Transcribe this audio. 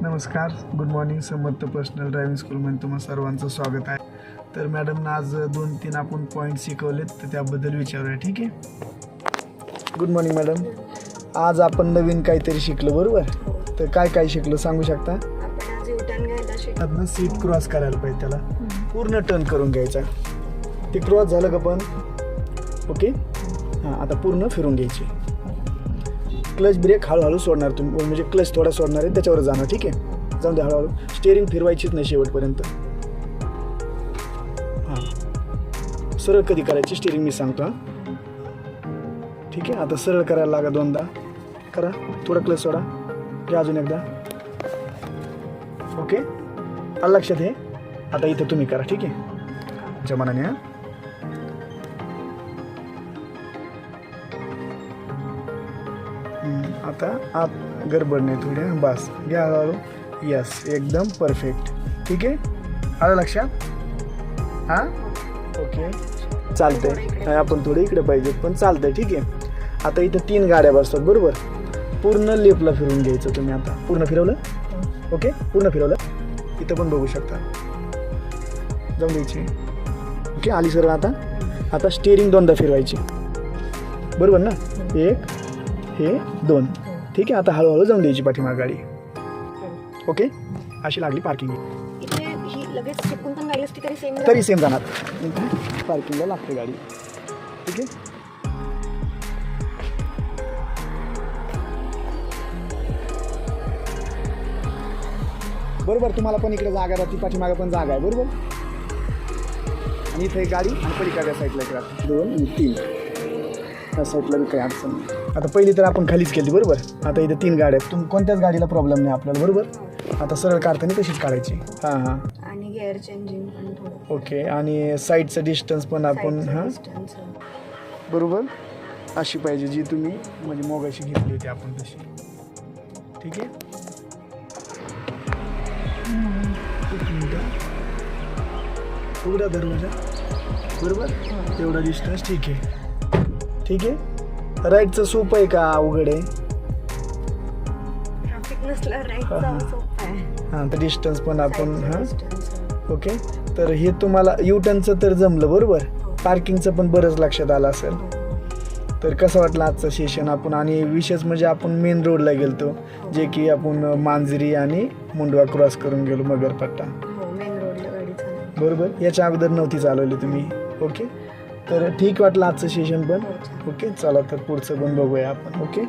नमस्कार, good morning. समर्थ personal driving स्कूलमध्ये तुम्हा सर्वांचं स्वागत आहे. तर मॅडमनं आज 2-3 आपण पॉईंट शिकवलेत, तर त्याबद्दल विचारूया. ठीक आहे. Good morning madam. आज आपण नवीन काहीतरी शिकलो, बरोबर? तर काय शिकलो सांगू शकता? आपण सीट क्रॉस करायला पाहिजे, त्याला पूर्ण टर्न करून घ्यायचा. ते क्रॉस झालं का पण ओके. हां, आता पूर्ण फिरून घ्यायची. क्लच ब्रेक हळूहळू सोडणार तुम्ही, म्हणजे क्लच थोडा सोडणार आहे, त्याच्यावर जाणार. ठीक आहे, जाऊन द्या हळूहळू. स्टेअरिंग फिरवायचीच नाही शेवटपर्यंत. हां, सरळ कधी करायची स्टेअरिंग मी सांगतो. हां, ठीक आहे. आता सरळ करायला लागा, दोनदा करा. थोडं क्लच सोडा, घ्या अजून एकदा. ओके, आलं लक्षात हे. आता इथं तुम्ही करा. ठीक आहे, जमानाने. हां, आता आत गडबड नाही थोडी. बस घ्या हळूहळू. यस, एकदम परफेक्ट. ठीक आहे, आलं लक्षात? हां, ओके, चालतंय. आपण थोडे इकडे पाहिजे पण चालतंय. ठीक आहे. आता इथं 3 गाड्या बसतात, बरोबर? पूर्ण लेफ्टला फिरून घ्यायचं तुम्ही. आता पूर्ण फिरवलं. ओके, पूर्ण फिरवलं. इथं पण बघू शकता, जाऊन द्यायची. ओके, आली सर. आता स्टेअरिंग दोनदा फिरवायची, बरोबर ना? 1 हे 2. ठीक आहे. आता हळूहळू जाऊन द्यायची पाठीमाग गाडी. ओके, अशी लागली पार्किंग. तरी सेम जाणार. पार्किंगला लागते गाडी. ठीक आहे. बरोबर, तुम्हाला पण इकडे जागा राहते, पाठीमागे पण जागा आहे, बरोबर? आणि इथे एक गाडी आणि पलीकडच्या साईडला एक राहते. 2 आणि 3 त्या साईडला बी काही अडचण नाही. आता पहिली तर आपण खालीच केली, बरोबर? आता इथे 3 गाड्या आहेत. कोणत्याच गाडीला प्रॉब्लेम नाही आपल्याला, बरोबर? आता सरळ काढताना तशीच काढायची. हां हां, आणि गिअर चेंजिंग पण थोडं. ओके, आणि साईडचं डिस्टन्स पण आपण हां बरोबर अशी पाहिजे, जी तुम्ही म्हणजे मोगाशी घेतली होती आपण तशी. ठीक आहे. उघडा दरवाजा, बरोबर? तेवढा डिस्टन्स. ठीक आहे. ठीक आहे. राईटचं सोपं आहे का अवघड आहे? ट्रॅफिक नसल्यावर राईटचा सोपा आहे. हां, तर डिस्टन्स पण आपण हां ओके. तर हे तुम्हाला युटर्नचं तर जमलं, बरोबर? पार्किंगचं पण बरंच लक्षात आलं असेल. तर कसं वाटलं आजचं सेशन आपण? आणि विशेष म्हणजे आपण मेन रोडला गेलतो, जे की आपण मांजरी आणि मुंडवा क्रॉस करून गेलो, मगरपट्टा. मेन रोडला गाडी चालवली, बरोबर? याच्या अगोदर नव्हती चालवली तुम्ही. ओके, तर ठीक वाटलं आजचं सेशन पण. ओके, चला तर पुढचं पण बघूया आपण. ओके.